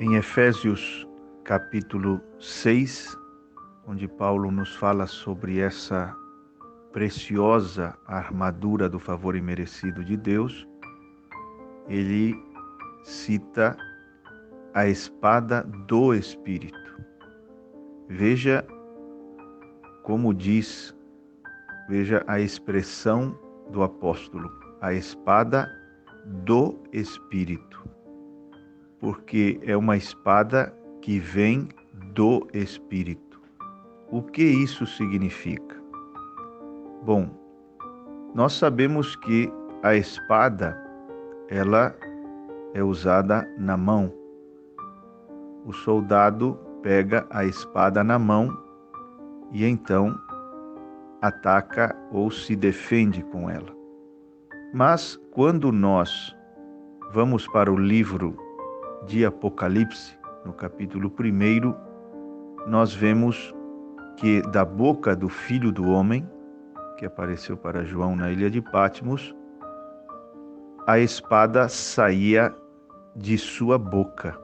Em Efésios capítulo 6, onde Paulo nos fala sobre essa preciosa armadura do favor imerecido de Deus, ele cita a espada do Espírito. Veja como diz, veja a expressão do apóstolo, a espada do Espírito, porque é uma espada que vem do Espírito. O que isso significa? Bom, nós sabemos que a espada, ela é usada na mão. O soldado pega a espada na mão e então ataca ou se defende com ela. Mas quando nós vamos para o livro de Apocalipse, no capítulo 1, nós vemos que da boca do Filho do Homem, que apareceu para João na ilha de Patmos, a espada saía de sua boca.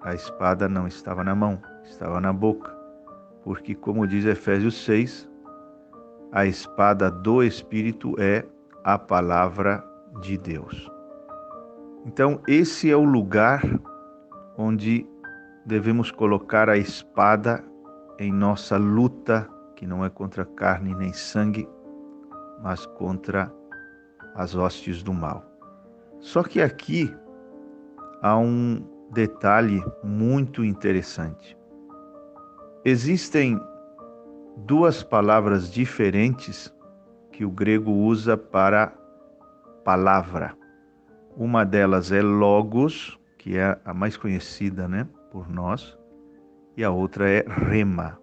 A espada não estava na mão, estava na boca, porque, como diz Efésios 6, a espada do Espírito é a palavra de Deus. Então, esse é o lugar onde devemos colocar a espada em nossa luta, que não é contra carne nem sangue, mas contra as hostes do mal. Só que aqui há um detalhe muito interessante. Existem duas palavras diferentes que o grego usa para palavra. Uma delas é logos, que é a mais conhecida, por nós, e a outra é rema.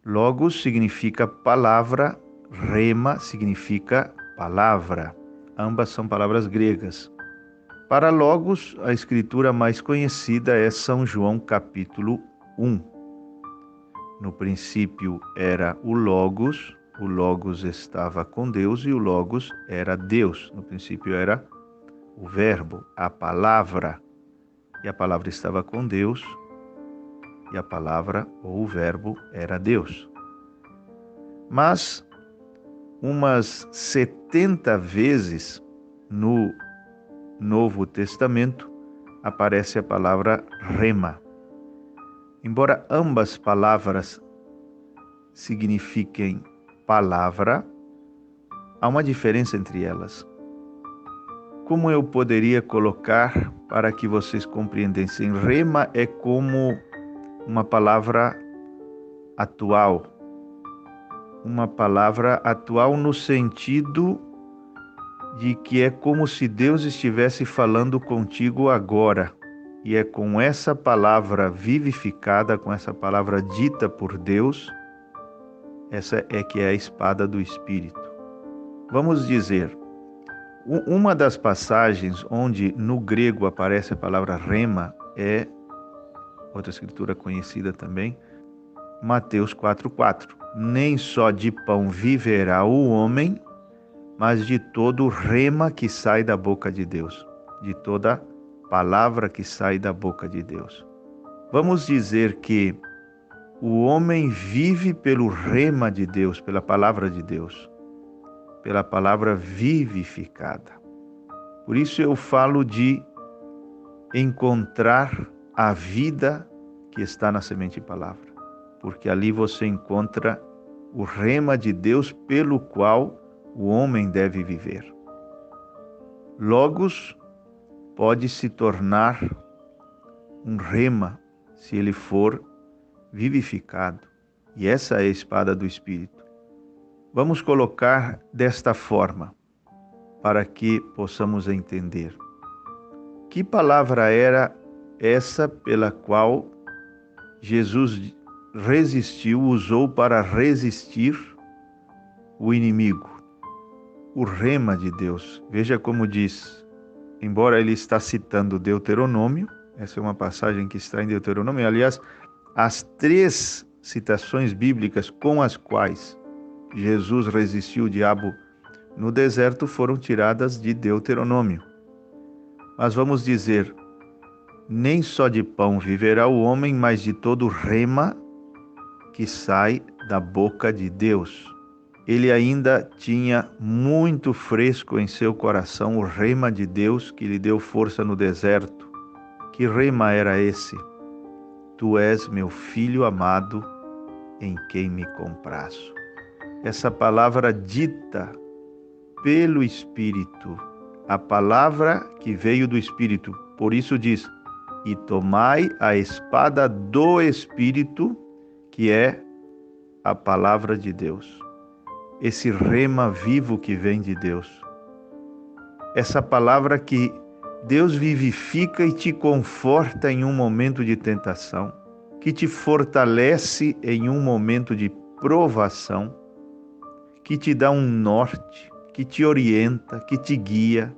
Logos significa palavra, rema significa palavra. Ambas são palavras gregas. Para logos, a escritura mais conhecida é São João capítulo 1. No princípio era o Logos estava com Deus e o Logos era Deus. No princípio era o Verbo, a palavra, e a palavra estava com Deus, e a palavra ou o Verbo era Deus. Mas umas 70 vezes no Novo Testamento aparece a palavra rema. Embora ambas palavras signifiquem palavra, há uma diferença entre elas. Como eu poderia colocar para que vocês compreendessem? Rema é como uma palavra atual. Uma palavra atual no sentido de que é como se Deus estivesse falando contigo agora. E é com essa palavra vivificada, com essa palavra dita por Deus, essa é que é a espada do Espírito. Vamos dizer, uma das passagens onde no grego aparece a palavra rema é, outra escritura conhecida também, Mateus 4:4. Nem só de pão viverá o homem, mas de todo rema que sai da boca de Deus, de toda palavra que sai da boca de Deus. Vamos dizer que o homem vive pelo rema de Deus, pela palavra de Deus, pela palavra vivificada. Por isso eu falo de encontrar a vida que está na semente palavra, porque ali você encontra o rema de Deus pelo qual o homem deve viver. Logos pode se tornar um rema se ele for vivificado. E essa é a espada do Espírito. Vamos colocar desta forma, para que possamos entender. Que palavra era essa pela qual Jesus resistiu, usou para resistir o inimigo? O rema de Deus. Veja como diz, embora ele está citando Deuteronômio, essa é uma passagem que está em Deuteronômio, aliás, as 3 citações bíblicas com as quais Jesus resistiu o diabo no deserto foram tiradas de Deuteronômio. Mas vamos dizer, nem só de pão viverá o homem, mas de todo rema que sai da boca de Deus. Ele ainda tinha muito fresco em seu coração o rema de Deus que lhe deu força no deserto. Que rema era esse? Tu és meu filho amado, em quem me comprazo. Essa palavra dita pelo Espírito, a palavra que veio do Espírito. Por isso diz, e tomai a espada do Espírito, que é a palavra de Deus. Esse rema vivo que vem de Deus. Essa palavra que Deus vivifica e te conforta em um momento de tentação, que te fortalece em um momento de provação, que te dá um norte, que te orienta, que te guia.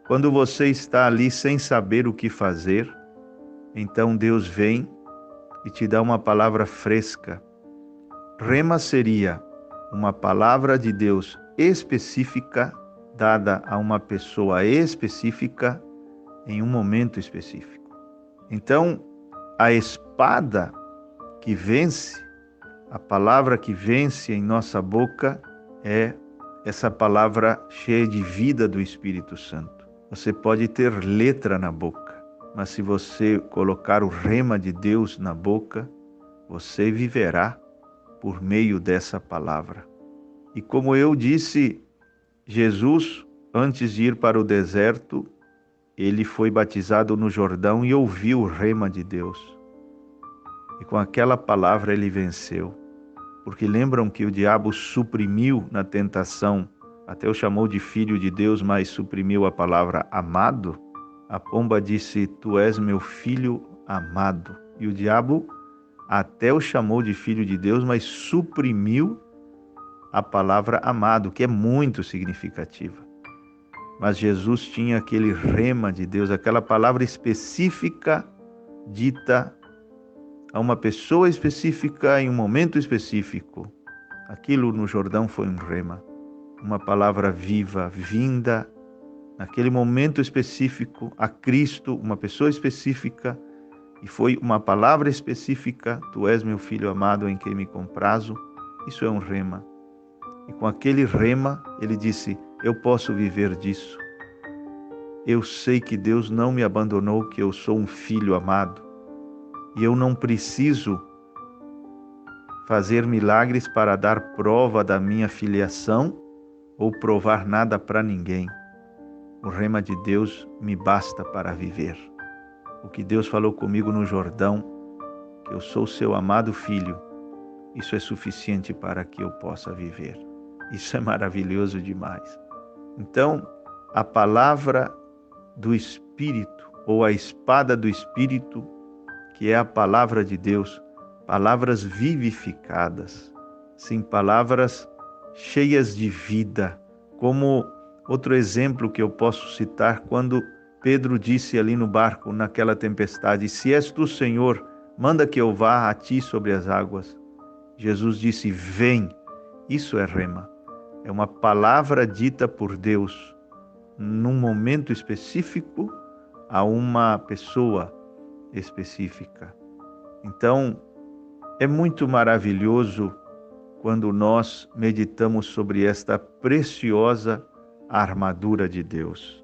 Quando você está ali sem saber o que fazer, então Deus vem e te dá uma palavra fresca. Rema seria uma palavra de Deus específica, dada a uma pessoa específica, em um momento específico. Então, a espada que vence, a palavra que vence em nossa boca é essa palavra cheia de vida do Espírito Santo. Você pode ter letra na boca, mas se você colocar o rema de Deus na boca, você viverá por meio dessa palavra. E como eu disse, Jesus, antes de ir para o deserto, ele foi batizado no Jordão e ouviu o rema de Deus. E com aquela palavra ele venceu. Porque lembram que o diabo suprimiu na tentação, até o chamou de filho de Deus, mas suprimiu a palavra amado? A pomba disse, tu és meu filho amado. E o diabo até o chamou de filho de Deus, mas suprimiu a palavra amado, que é muito significativa. Mas Jesus tinha aquele rema de Deus, aquela palavra específica dita a uma pessoa específica em um momento específico. Aquilo no Jordão foi um rema, uma palavra viva, vinda naquele momento específico a Cristo, uma pessoa específica, e foi uma palavra específica, tu és meu filho amado em quem me comprazo. Isso é um rema. E com aquele rema, ele disse, eu posso viver disso. Eu sei que Deus não me abandonou, que eu sou um filho amado. E eu não preciso fazer milagres para dar prova da minha filiação ou provar nada para ninguém. O rema de Deus me basta para viver. O que Deus falou comigo no Jordão, que eu sou seu amado filho, isso é suficiente para que eu possa viver. Isso é maravilhoso demais. Então, a palavra do Espírito, ou a espada do Espírito, que é a palavra de Deus, palavras vivificadas, sim, palavras cheias de vida, como outro exemplo que eu posso citar, quando Pedro disse ali no barco, naquela tempestade, se és tu, Senhor, manda que eu vá a ti sobre as águas. Jesus disse, vem. Isso é rema. É uma palavra dita por Deus num momento específico a uma pessoa específica. Então, é muito maravilhoso quando nós meditamos sobre esta preciosa armadura de Deus.